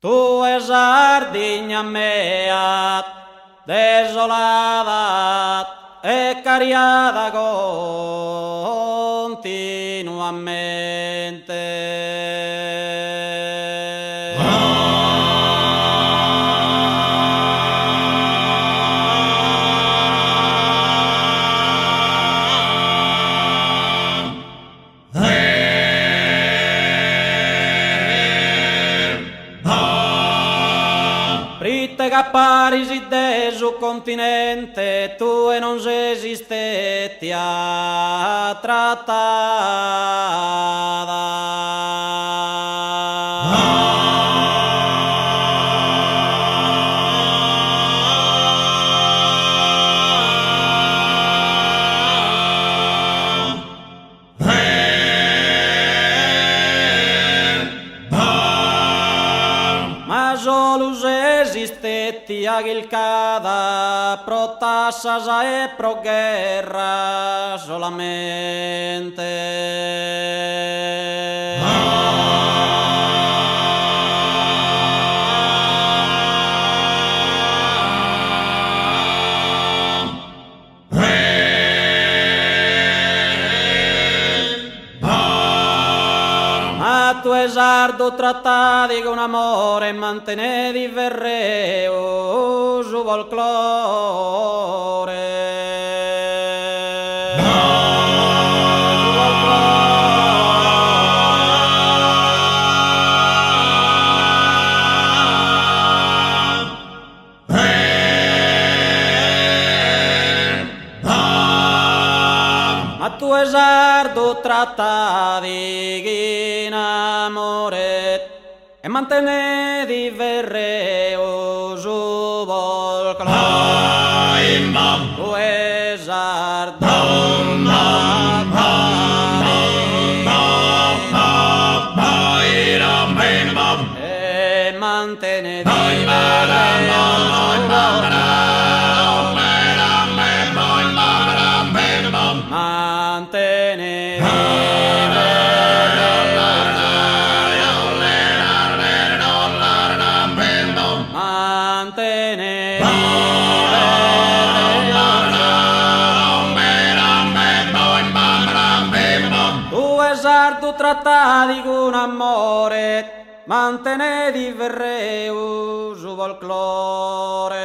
Tu és ardinha mea, desolada e cariada continuamente. Prite che Parisi de su continente tu e non esistetti a ma solus esistetti a Gilcada pro tassas e pro guerra solamente. Ma tu esardo trattati con amore e mantenedi verreo su folklore. Ma tu esardo trattati in amore e mantenedi verreo su folklore. Tu esardo e mantenedi tu esardo trattati con amore, mantenedi verreu su folklore.